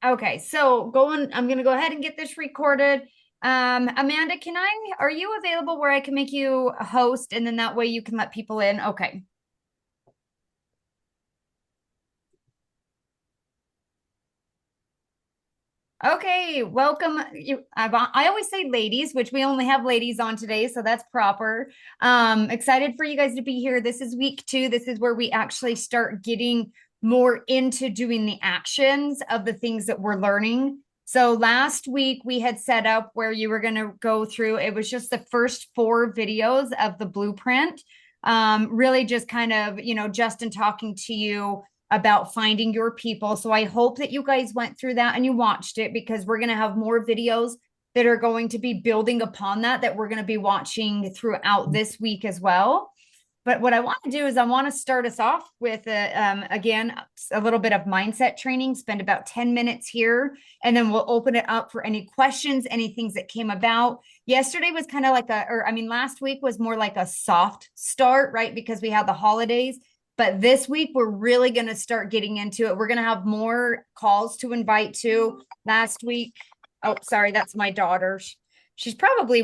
Okay, so I'm going to go ahead and get this recorded. Amanda, are you available where I can make you a host and then that way you can let people in? Okay. Okay, welcome. I always say ladies, which we only have ladies on today, so that's proper. Excited for you guys to be here. This is week 2. This is where we actually start getting more into doing the actions of the things that we're learning. So last week we had set up where you were going to go through, it was just the first 4 videos of the blueprint. Really just kind of, Justin talking to you about finding your people. So I hope that you guys went through that and you watched it because we're going to have more videos that are going to be building upon that we're going to be watching throughout this week as well. But what I want to do is I want to start us off with, again, a little bit of mindset training, spend about 10 minutes here, and then we'll open it up for any questions, any things that came about. Yesterday was kind of like last week was more like a soft start, right? Because we had the holidays. But this week, we're really going to start getting into it. We're going to have more calls to invite to. Last week, oh, sorry, that's my daughter. She's probably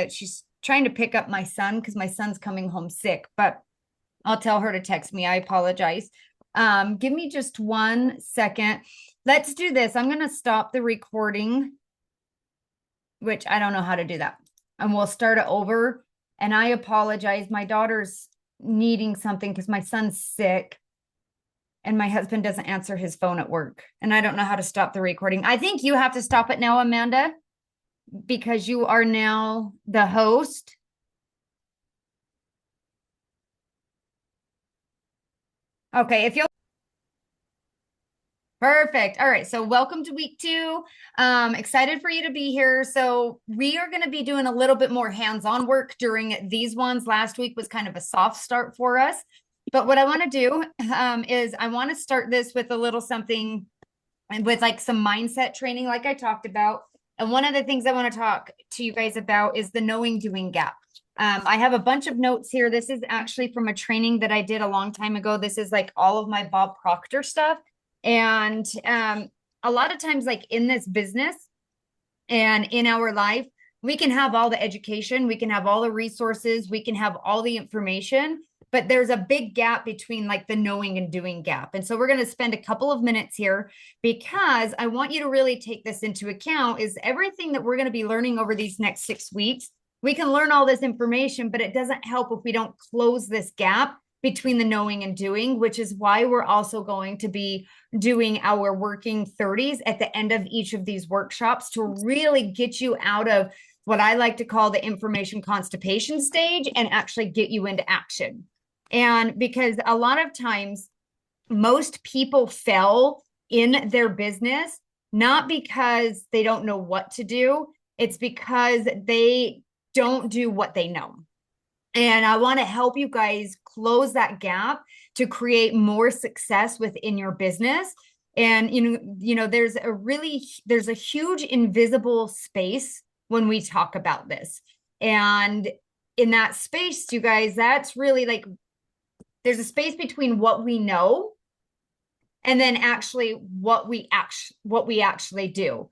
she's trying to pick up my son because my son's coming home sick, but I'll tell her to text me. I apologize. Give me just 1 second. Let's do this. I'm going to stop the recording, which I don't know how to do that. And we'll start it over. And I apologize. My daughter's needing something because my son's sick and my husband doesn't answer his phone at work. And I don't know how to stop the recording. I think you have to stop it now, Amanda, because you are now the host. Okay, if you'll Perfect. All right. So welcome to week 2. Excited for you to be here. So we are going to be doing a little bit more hands-on work during these ones. Last week was kind of a soft start for us. But what I want to do is I want to start this with a little something with like some mindset training, like I talked about. And one of the things I want to talk to you guys about is the knowing doing gap. I have a bunch of notes here. This is actually from a training that I did a long time ago. This is like all of my Bob Proctor stuff. And a lot of times, like in this business and in our life, we can have all the education, we can have all the resources, we can have all the information, but there's a big gap between like the knowing and doing gap. And so we're going to spend a couple of minutes here because I want you to really take this into account is everything that we're going to be learning over these next 6 weeks. We can learn all this information, but it doesn't help if we don't close this gap between the knowing and doing, which is why we're also going to be doing our working 30s at the end of each of these workshops to really get you out of what I like to call the information constipation stage and actually get you into action. And because a lot of times most people fail in their business, not because they don't know what to do, it's because they don't do what they know. And I want to help you guys close that gap to create more success within your business. And there's a huge invisible space when we talk about this. And in that space, you guys, that's really like there's a space between what we know and then actually what we actually do.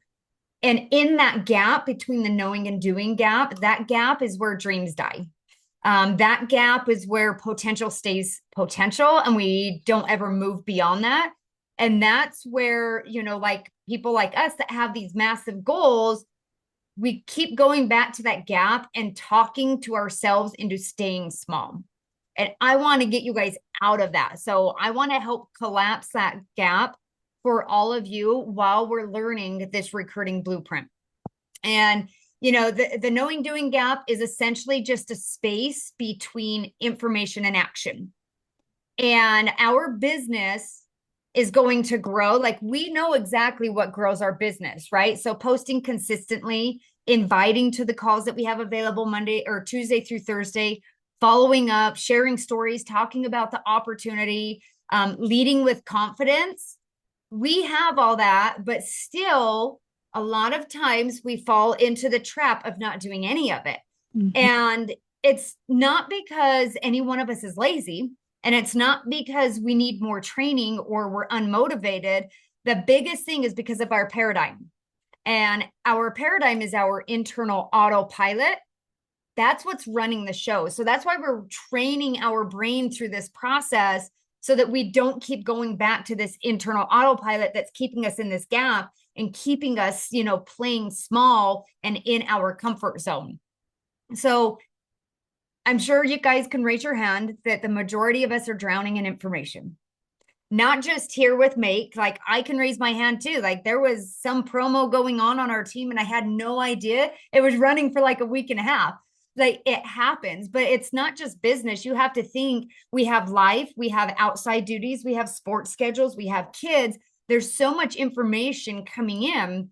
And in that gap between the knowing and doing gap, that gap is where dreams die. That gap is where potential stays potential and we don't ever move beyond that. And that's where, like people like us that have these massive goals, we keep going back to that gap and talking to ourselves into staying small. And I want to get you guys out of that. So I want to help collapse that gap for all of you while we're learning this recruiting blueprint. And the knowing doing gap is essentially just a space between information and action. And our business is going to grow. Like we know exactly what grows our business, right? So posting consistently, inviting to the calls that we have available Monday or Tuesday through Thursday, following up, sharing stories, talking about the opportunity, leading with confidence. We have all that, but still a lot of times we fall into the trap of not doing any of it. Mm-hmm. And it's not because any one of us is lazy, and it's not because we need more training or we're unmotivated. The biggest thing is because of our paradigm. And our paradigm is our internal autopilot. That's what's running the show. So that's why we're training our brain through this process so that we don't keep going back to this internal autopilot that's keeping us in this gap and keeping us, playing small and in our comfort zone. So I'm sure you guys can raise your hand that the majority of us are drowning in information. Not just here with Make, like I can raise my hand too. Like there was some promo going on our team and I had no idea. It was running for like a week and a half. Like it happens, but it's not just business. You have to think we have life, we have outside duties, we have sports schedules, we have kids. There's so much information coming in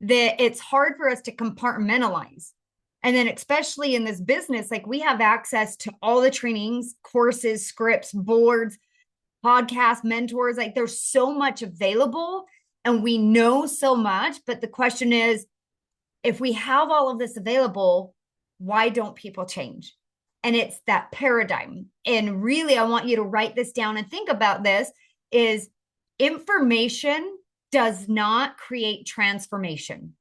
that it's hard for us to compartmentalize. And then especially in this business, like we have access to all the trainings, courses, scripts, boards, podcasts, mentors, like there's so much available and we know so much. But the question is, if we have all of this available, why don't people change? And it's that paradigm. And really, I want you to write this down and think about this is information does not create transformation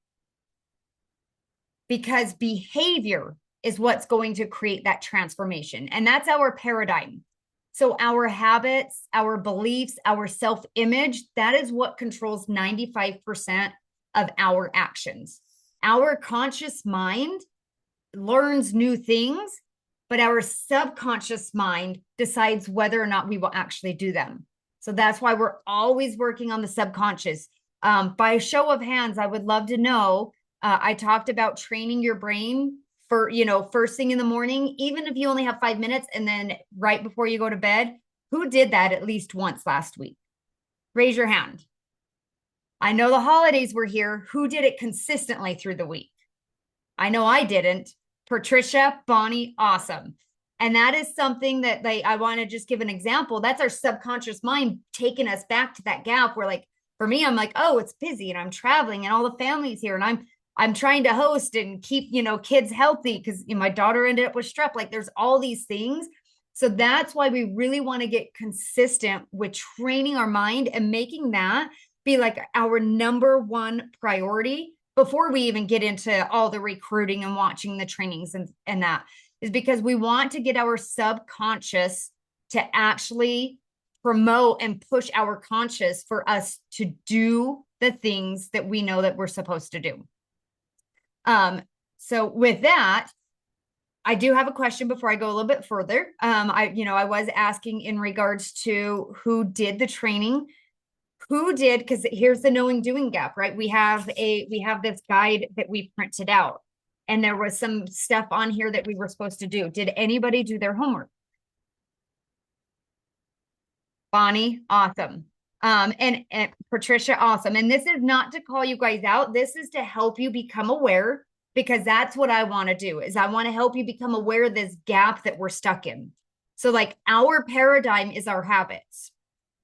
because behavior is what's going to create that transformation. And that's our paradigm. So our habits, our beliefs, our self-image, that is what controls 95% of our actions. Our conscious mind learns new things, but our subconscious mind decides whether or not we will actually do them. So that's why we're always working on the subconscious. By a show of hands, I would love to know, I talked about training your brain for, first thing in the morning, even if you only have 5 minutes and then right before you go to bed. Who did that at least once last week? Raise your hand. I know the holidays were here. Who did it consistently through the week? I know I didn't. Patricia, Bonnie, awesome. And that is something that I want to just give an example. That's our subconscious mind taking us back to that gap where for me, I'm like, oh, it's busy and I'm traveling and all the family's here and I'm trying to host and keep, kids healthy because my daughter ended up with strep. Like there's all these things. So that's why we really want to get consistent with training our mind and making that be like our number one priority before we even get into all the recruiting and watching the trainings and that is because we want to get our subconscious to actually promote and push our conscious for us to do the things that we know that we're supposed to do. So with that, I do have a question before I go a little bit further. I was asking in regards to who did the training, because here's the knowing doing gap, right? We have this guide that we printed out and there was some stuff on here that we were supposed to do. Did anybody do their homework? Bonnie, awesome. And Patricia, awesome. And this is not to call you guys out. This is to help you become aware because that's what I want to do is I want to help you become aware of this gap that we're stuck in. So our paradigm is our habits,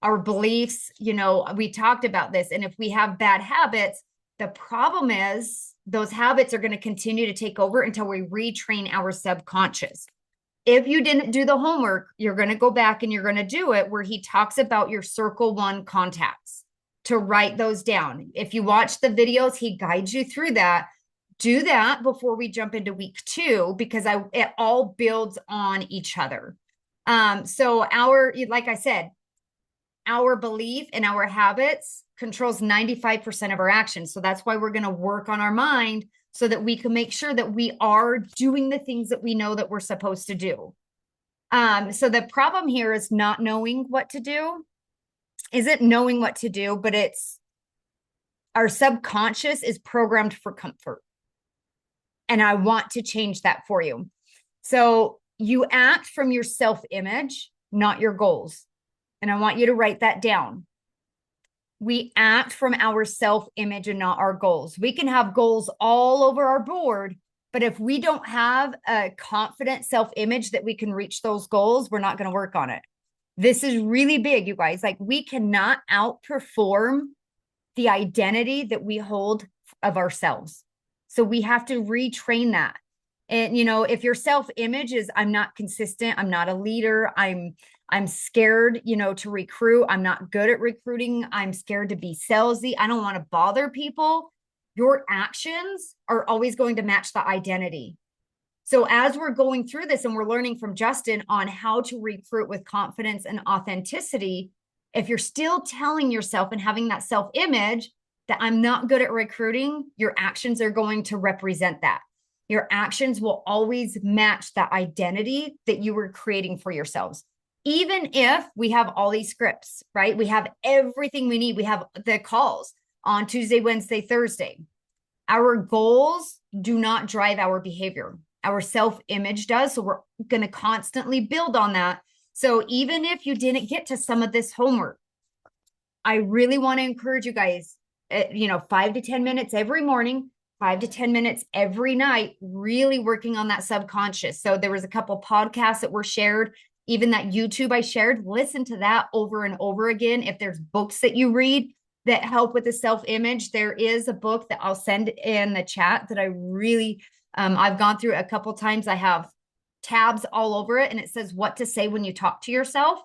our beliefs, we talked about this. And if we have bad habits, the problem is those habits are going to continue to take over until we retrain our subconscious. If you didn't do the homework, you're going to go back and you're going to do it where he talks about your circle one contacts to write those down. If you watch the videos, he guides you through that. Do that before we jump into week 2, because it all builds on each other. So like I said, our belief and our habits controls 95% of our actions. So that's why we're going to work on our mind so that we can make sure that we are doing the things that we know that we're supposed to do. So the problem here is not knowing what to do. Isn't knowing what to do, but it's our subconscious is programmed for comfort. And I want to change that for you. So you act from your self-image, not your goals. And I want you to write that down. We act from our self-image and not our goals. We can have goals all over our board, but if we don't have a confident self-image that we can reach those goals, we're not going to work on it. This is really big, you guys. We cannot outperform the identity that we hold of ourselves. So we have to retrain that. And, if your self-image is, I'm not consistent, I'm not a leader, I'm I'm scared, to recruit. I'm not good at recruiting. I'm scared to be salesy. I don't want to bother people. Your actions are always going to match the identity. So as we're going through this and we're learning from Justin on how to recruit with confidence and authenticity, if you're still telling yourself and having that self-image that I'm not good at recruiting, your actions are going to represent that. Your actions will always match that identity that you were creating for yourselves. Even if we have all these scripts, right? We have everything we need. We have the calls on Tuesday, Wednesday, Thursday. Our goals do not drive our behavior. Our self-image does. So we're going to constantly build on that. So even if you didn't get to some of this homework, I really want to encourage you guys, 5 to 10 minutes every morning, 5 to 10 minutes every night, really working on that subconscious. So there was a couple podcasts that were shared, even that YouTube I shared, listen to that over and over again. If there's books that you read that help with the self-image, there is a book that I'll send in the chat that I really, I've gone through a couple times. I have tabs all over it, and it says what to say when you talk to yourself,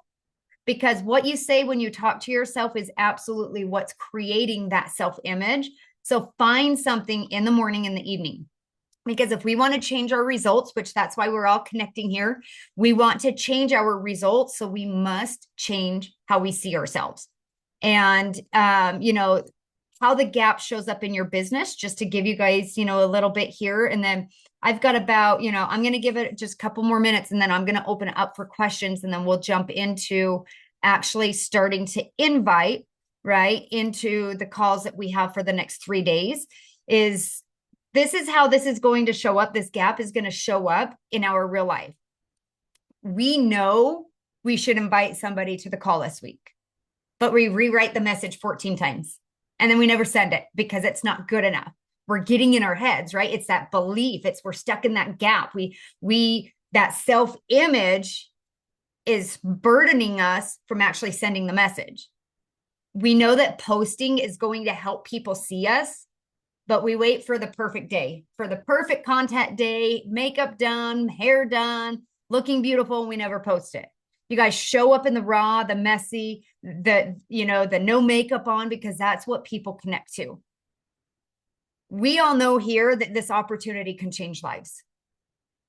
because what you say when you talk to yourself is absolutely what's creating that self-image. So find something in the morning and the evening, because if we want to change our results, which that's why we're all connecting here, we want to change our results. So we must change how we see ourselves. And, how the gap shows up in your business, just to give you guys, a little bit here. And then I've got about, I'm going to give it just a couple more minutes, and then I'm going to open it up for questions. And then we'll jump into actually starting to invite right into the calls that we have for the next 3 days. This is how this is going to show up. This gap is going to show up in our real life. We know we should invite somebody to the call this week, but we rewrite the message 14 times. And then we never send it because it's not good enough. We're getting in our heads, right? It's that belief. We're stuck in that gap. That self-image is burdening us from actually sending the message. We know that posting is going to help people see us, but we wait for the perfect day, for the perfect content day, makeup done, hair done, looking beautiful, and we never post it. You guys show up in the raw, the messy, the no makeup on, because that's what people connect to. We all know here that this opportunity can change lives,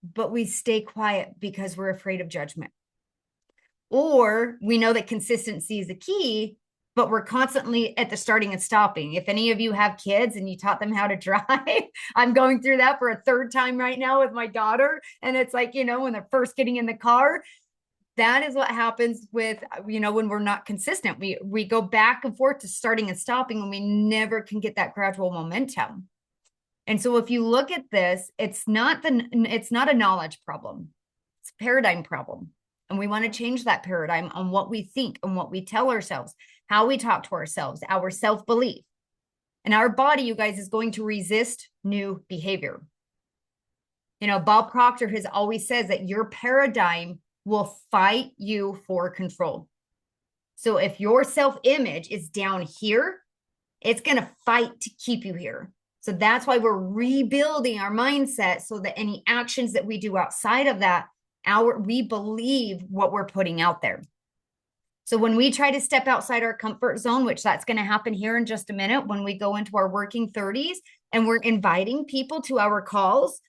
but we stay quiet because we're afraid of judgment. Or we know that consistency is the key, but we're constantly at the starting and stopping. If any of you have kids and you taught them how to drive, I'm going through that for a third time right now with my daughter. And it's like, when they're first getting in the car, that is what happens with, when we're not consistent. We go back and forth to starting and stopping, and we never can get that gradual momentum. And so if you look at this, it's not a knowledge problem. It's a paradigm problem. And we want to change that paradigm on what we think and what we tell ourselves, how we talk to ourselves, our self-belief. And our body, you guys, is going to resist new behavior. Bob Proctor has always says that your paradigm will fight you for control. So if your self-image is down here, it's going to fight to keep you here. So that's why we're rebuilding our mindset, so that any actions that we do outside of that, we believe what we're putting out there. So when we try to step outside our comfort zone, which that's going to happen here in just a minute, when we go into our working 30s and we're inviting people to our calls,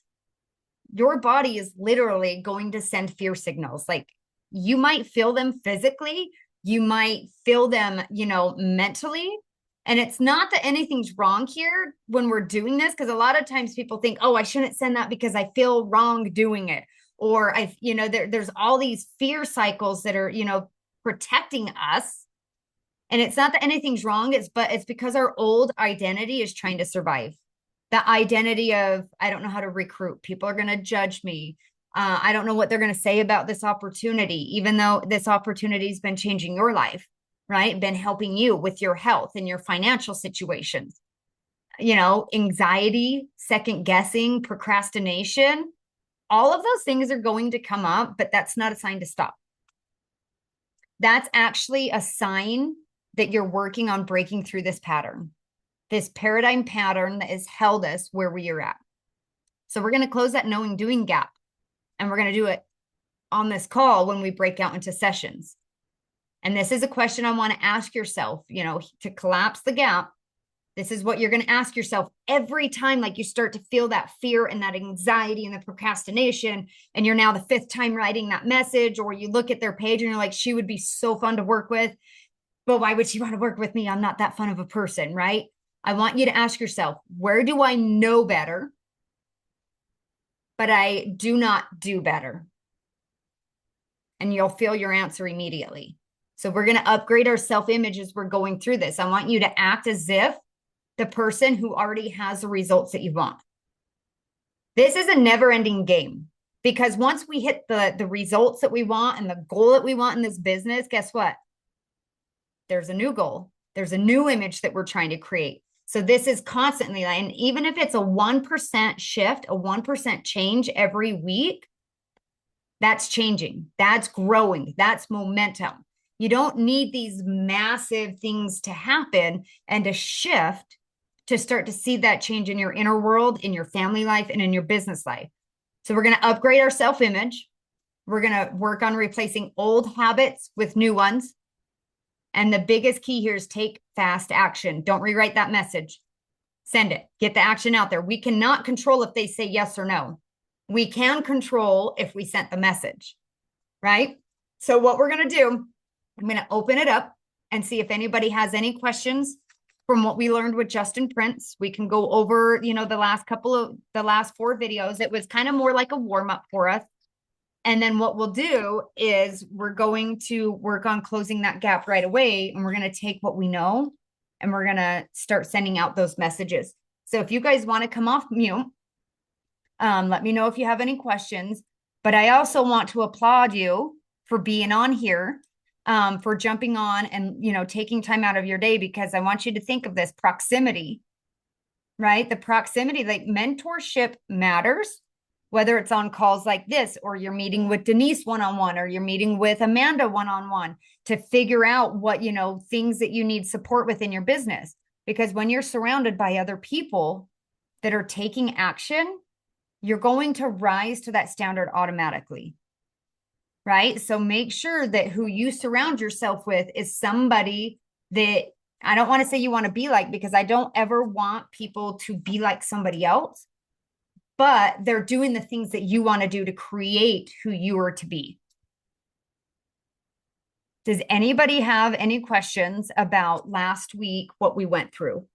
your body is literally going to send fear signals. Like, you might feel them physically, you might feel them, mentally. And it's not that anything's wrong here when we're doing this, because a lot of times people think, oh, I shouldn't send that because I feel wrong doing it. Or there's all these fear cycles that are, protecting us. And it's not that anything's wrong, it's because our old identity is trying to survive. The identity of, I don't know how to recruit. People are going to judge me. I don't know what they're going to say about this opportunity, even though this opportunity has been changing your life, right? Been helping you with your health and your financial situations. Anxiety, second guessing, procrastination, all of those things are going to come up, but that's not a sign to stop. That's actually a sign that you're working on breaking through this pattern. This paradigm pattern that has held us where we are at. So we're going to close that knowing doing gap, and we're going to do it on this call when we break out into sessions. And this is a question I want to ask yourself, to collapse the gap. This is what you're going to ask yourself every time, like you start to feel that fear and that anxiety and the procrastination. And you're now the fifth time writing that message, or you look at their page and you're like, she would be so fun to work with. But why would she want to work with me? I'm not that fun of a person, right? I want you to ask yourself, where do I know better, but I do not do better? And you'll feel your answer immediately. So we're going to upgrade our self-image as we're going through this. I want you to act as if the person who already has the results that you want. This is a never-ending game, because once we hit the results that we want and the goal that we want in this business, guess what? There's a new goal. There's a new image that we're trying to create. So this is constantly, and even if it's a 1% shift, a 1% change every week, that's changing. That's growing. That's momentum. You don't need these massive things to happen and to shift to start to see that change in your inner world, in your family life, and in your business life. So we're going to upgrade our self-image. We're going to work on replacing old habits with new ones. And the biggest key here is take fast action. Don't rewrite that message. Send it. Get the action out there. We cannot control if they say yes or no. We can control if we sent the message, right? So what we're going to do, I'm going to open it up and see if anybody has any questions from what we learned with Justin Prince. We can go over, the last 4 videos. It was kind of more like a warm up for us. And then what we'll do is we're going to work on closing that gap right away. And we're going to take what we know and we're going to start sending out those messages. So if you guys want to come off mute, let me know if you have any questions. But I also want to applaud you for being on here, for jumping on and, taking time out of your day, because I want you to think of this proximity, right? The proximity, like mentorship matters, whether it's on calls like this, or you're meeting with Denise one-on-one, or you're meeting with Amanda one-on-one to figure out what, things that you need support with in your business. Because when you're surrounded by other people that are taking action, you're going to rise to that standard automatically, right? So make sure that who you surround yourself with is somebody that, I don't want to say you want to be like, because I don't ever want people to be like somebody else, but they're doing the things that you want to do to create who you are to be. Does anybody have any questions about last week, what we went through?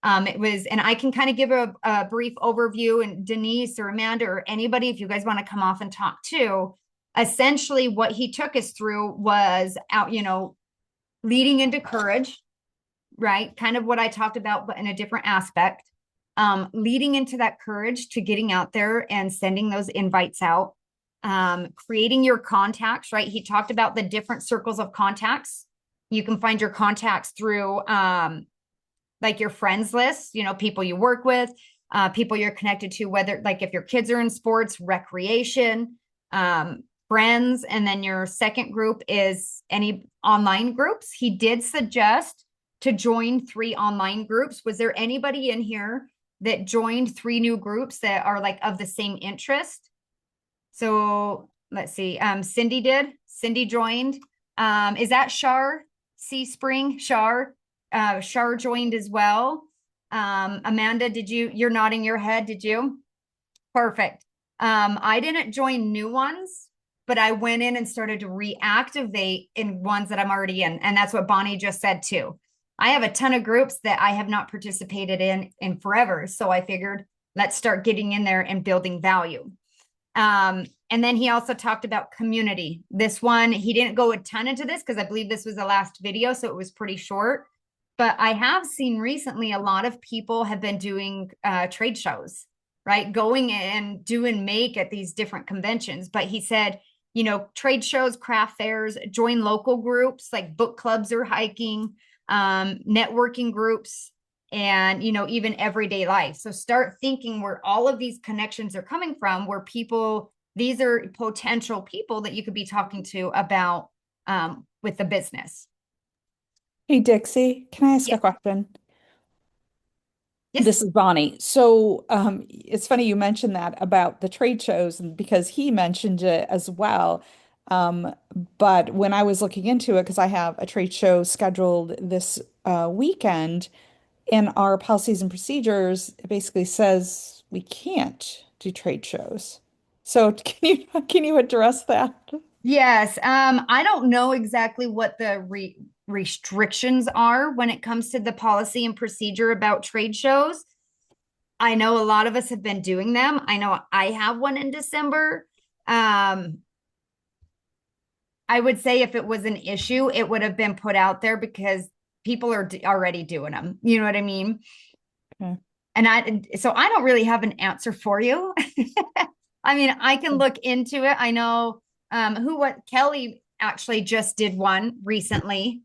And I can kind of give a brief overview, and Denise or Amanda or anybody, if you guys want to come off and talk too, essentially what he took us through was out, leading into courage, right? Kind of what I talked about, but in a different aspect. Leading into that courage to getting out there and sending those invites out, creating your contacts, right? He talked about the different circles of contacts. You can find your contacts through, like your friends list, people you work with, people you're connected to, whether like if your kids are in sports, recreation, friends. And then your second group is any online groups. He did suggest to join 3 online groups. Was there anybody in here that joined 3 new groups that are like of the same interest? So let's see. Cindy did. Cindy joined. Is that Shar? C Spring? Shar? Shar joined as well. Amanda, you're nodding your head, did you? Perfect. I didn't join new ones, but I went in and started to reactivate in ones that I'm already in. And that's what Bonnie just said too. I have a ton of groups that I have not participated in forever. So I figured let's start getting in there and building value. And then he also talked about community. This one, he didn't go a ton into this because I believe this was the last video, so it was pretty short. But I have seen recently a lot of people have been doing trade shows, right? Going and doing make at these different conventions. But he said, trade shows, craft fairs, join local groups like book clubs or hiking, networking groups, and, even everyday life. So start thinking where all of these connections are coming from, where these are potential people that you could be talking to about with the business. Hey Dixie, can I ask Yeah. a question? Yes. This is Bonnie. So it's funny you mentioned that about the trade shows, and because he mentioned it as well. Um, but when I was looking into it, because I have a trade show scheduled this weekend, in our policies and procedures, it basically says we can't do trade shows. So can you address that? Yes. I don't know exactly what the restrictions are when it comes to the policy and procedure about trade shows. I know a lot of us have been doing them. I know I have one in December. Um, I would say if it was an issue, it would have been put out there because people are already doing them. You know what I mean? Okay. So I don't really have an answer for you. I mean, I can look into it. I know what Kelly actually just did one recently.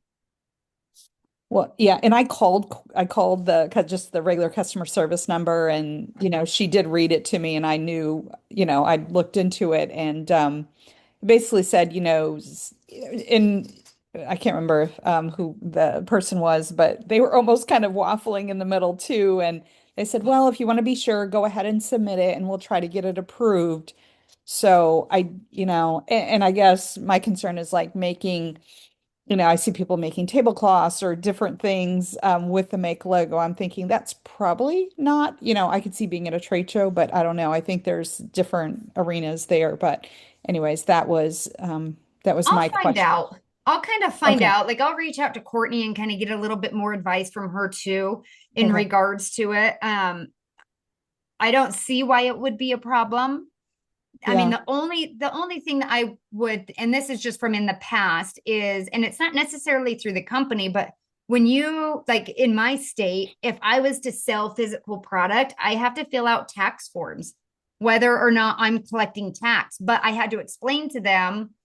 Well, yeah, and I called just the regular customer service number, and she did read it to me, and I knew, I looked into it, and basically said, in I can't remember who the person was, but they were almost kind of waffling in the middle too. And they said, well, if you want to be sure, go ahead and submit it and we'll try to get it approved. So and I guess my concern is like making, I see people making tablecloths or different things with the make logo. I'm thinking that's probably not, I could see being at a trade show, but I don't know. I think there's different arenas there. But anyways, that was I'll my find question. out. I'll kind of find Okay. out. Like I'll reach out to Courtney and kind of get a little bit more advice from her too in Okay. regards to it. I don't see why it would be a problem. I mean, Yeah. the only thing that I would, and this is just from in the past, is, and it's not necessarily through the company, but when you like in my state, if I was to sell physical product, I have to fill out tax forms, whether or not I'm collecting tax. But I had to explain to them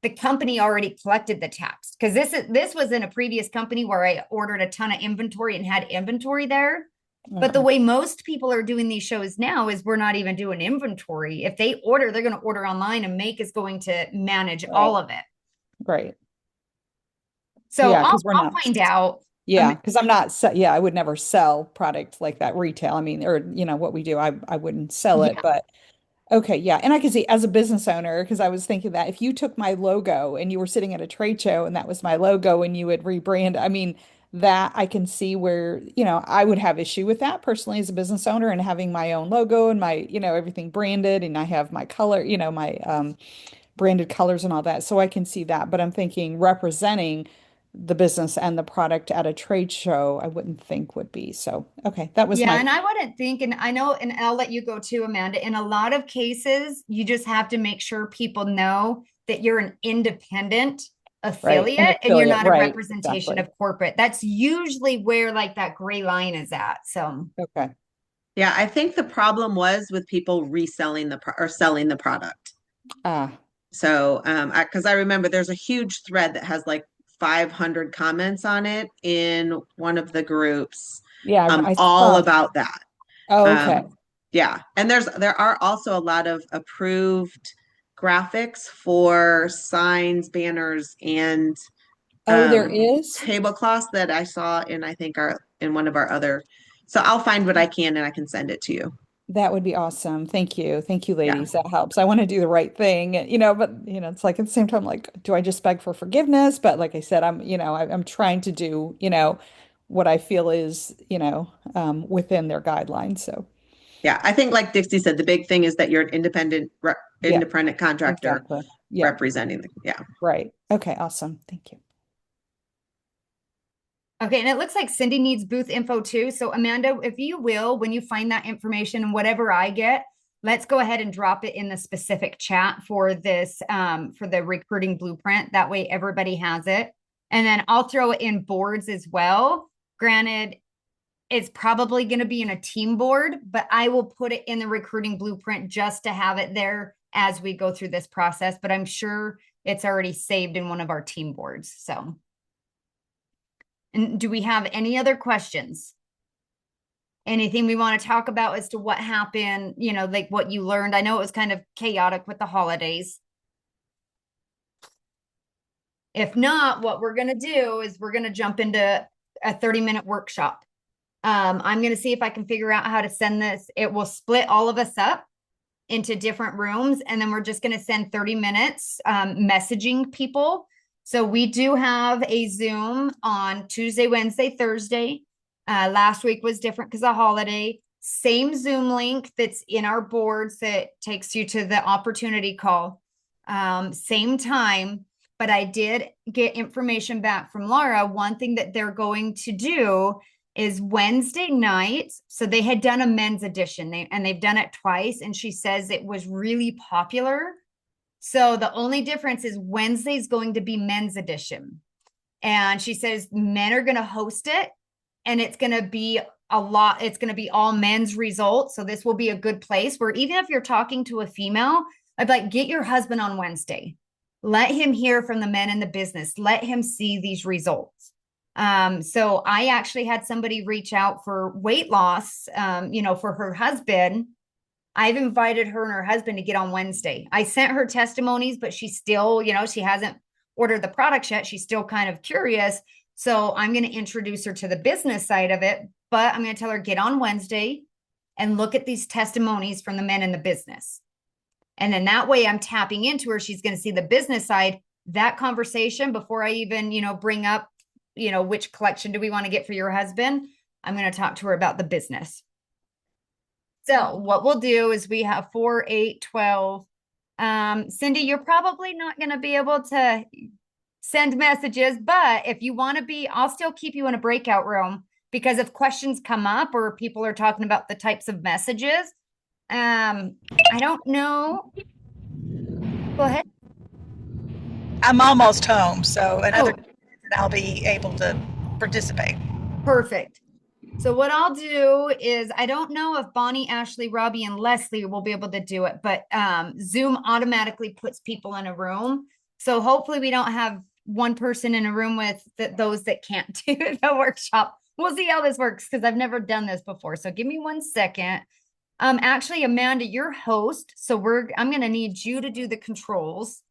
the company already collected the tax because this was in a previous company where I ordered a ton of inventory and had inventory there. But the Okay. way most people are doing these shows now is we're not even doing inventory. If they order, they're going to order online and Make is going to manage all Right. of it. Right. So Yeah, I'll because we're I'll not. find out. Yeah, because I'm not. Yeah, I would never sell product like that retail. I mean, or what we do, I wouldn't sell it. Yeah. But okay, yeah. And I could see as a business owner, because I was thinking that if you took my logo and you were sitting at a trade show and that was my logo and you would rebrand, I mean, that I can see where, I would have issue with that personally as a business owner and having my own logo and my, everything branded and I have my color, my branded colors and all that. So I can see that. But I'm thinking representing the business and the product at a trade show, I wouldn't think would be. So, okay, that was Yeah, my, and I wouldn't think, and I know, and I'll let you go too, Amanda. In a lot of cases, you just have to make sure people know that you're an independent right, an affiliate and you're affiliate, not a right, representation exactly. of corporate. That's usually where like that gray line is at. So, Okay. Yeah, I think the problem was with people reselling or selling the product. Ah, So, because I remember there's a huge thread that has like 500 comments on it in one of the groups, yeah, I all saw. about that. Oh, okay. Um, yeah, and there are also a lot of approved graphics for signs, banners, and Oh, there is? tablecloths that I saw in I think our in one of our other. So I'll find what I can and I can send it to you. That would be awesome. Thank you. Thank you, Yeah. ladies. That helps. I want to do the right thing, but it's like at the same time, like, do I just beg for forgiveness? But like I said, I'm trying to do, what I feel is, within their guidelines. So Yeah, I think like Dixie said, the big thing is that you're an yeah, independent contractor exactly. Yeah, representing yeah. right. Okay, awesome. Thank you. okay, and it looks like Cindy needs booth info too. So, Amanda, if you will, when you find that information and whatever I get, let's go ahead and drop it in the specific chat for this, for the recruiting blueprint. That way, everybody has it. And then I'll throw it in boards as well. Granted, it's probably going to be in a team board, but I will put it in the recruiting blueprint just to have it there as we go through this process. But I'm sure it's already saved in one of our team boards. So. And do we have any other questions? Anything we want to talk about as to what happened, like what you learned? I know it was kind of chaotic with the holidays. If not, what we're going to do is we're going to jump into a 30-minute workshop. I'm going to see if I can figure out how to send this. It will split all of us up into different rooms. And then we're just going to send 30 minutes messaging people. So we do have a Zoom on Tuesday, Wednesday, Thursday. Last week was different because of holiday. Same Zoom link that's in our boards that takes you to the opportunity call. Same time, but I did get information back from Laura. One thing that they're going to do is Wednesday night. So they had done a men's edition and they've done it twice. And she says it was really popular. So the only difference is Wednesday's going to be men's edition. And she says men are going to host it and it's going to be it's going to be all men's results. So this will be a good place where even if you're talking to a female, I'd like, get your husband on Wednesday. Let him hear from the men in the business. Let him see these results. So I actually had somebody reach out for weight loss, for her husband. I've invited her and her husband to get on Wednesday. I sent her testimonies, but she still, she hasn't ordered the products yet. She's still kind of curious. So I'm going to introduce her to the business side of it, but I'm going to tell her, get on Wednesday and look at these testimonies from the men in the business. And then that way I'm tapping into her. She's going to see the business side, that conversation before I even, bring up, which collection do we want to get for your husband? I'm going to talk to her about the business. So what we'll do is we have 4, 8, 12. Cindy, you're probably not going to be able to send messages, but if you want to be, I'll still keep you in a breakout room because if questions come up or people are talking about the types of messages, I don't know. Go ahead. I'm almost home, so another 2 minutes and I'll be able to participate. Perfect. So what I'll do is, I don't know if Bonnie, Ashley, Robbie, and Leslie will be able to do it, but Zoom automatically puts people in a room. So hopefully we don't have one person in a room with those that can't do the workshop. We'll see how this works because I've never done this before. So give me 1 second. Actually, Amanda, you're host. So I'm going to need you to do the controls.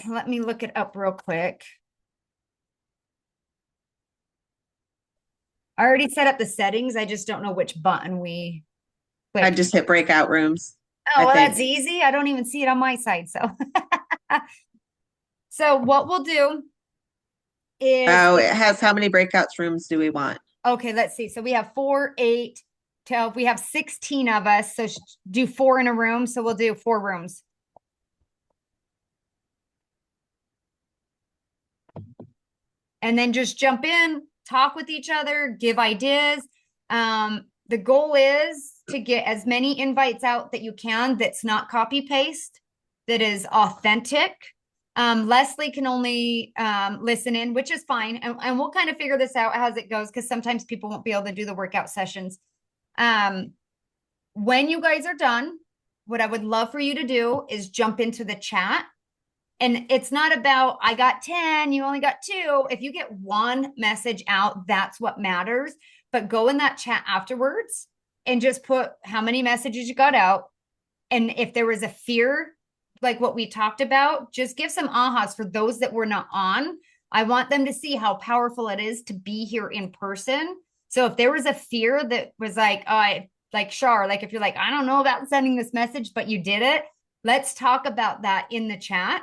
Let me look it up real quick. I already set up the settings. I just don't know which button we click. I just hit breakout rooms. Oh, well, that's easy. I don't even see it on my side. So, so what we'll do is. Oh, it has how many breakouts rooms do we want? Okay, let's see. So we have 4, 8, 12. We have 16 of us. So do 4 in a room. So we'll do 4 rooms. And then just jump in, talk with each other, give ideas. The goal is to get as many invites out that you can that's not copy paste, that is authentic. Leslie can only listen in, which is fine. And we'll kind of figure this out as it goes because sometimes people won't be able to do the workout sessions. When you guys are done, what I would love for you to do is jump into the chat. And it's not about, I got 10, you only got 2. If you get 1 message out, that's what matters. But go in that chat afterwards and just put how many messages you got out. And if there was a fear, like what we talked about, just give some ahas for those that were not on. I want them to see how powerful it is to be here in person. So if there was a fear that was like, like Shar, like if you're like, I don't know about sending this message, but you did it, let's talk about that in the chat.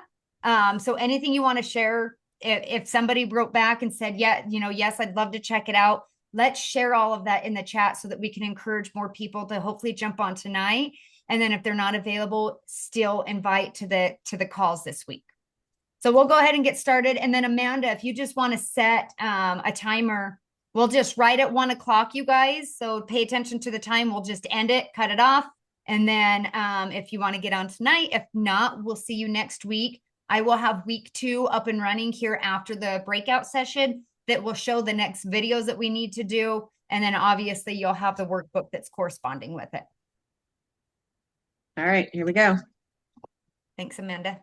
So anything you want to share, if somebody wrote back and said, yeah, yes, I'd love to check it out. Let's share all of that in the chat so that we can encourage more people to hopefully jump on tonight. And then if they're not available, still invite to the calls this week. So we'll go ahead and get started. And then Amanda, if you just want to set a timer, we'll just right at 1 o'clock, you guys. So pay attention to the time. We'll just end it, cut it off. And then if you want to get on tonight, if not, we'll see you next week. I will have week 2 up and running here after the breakout session that will show the next videos that we need to do. And then obviously you'll have the workbook that's corresponding with it. All right, here we go. Thanks, Amanda.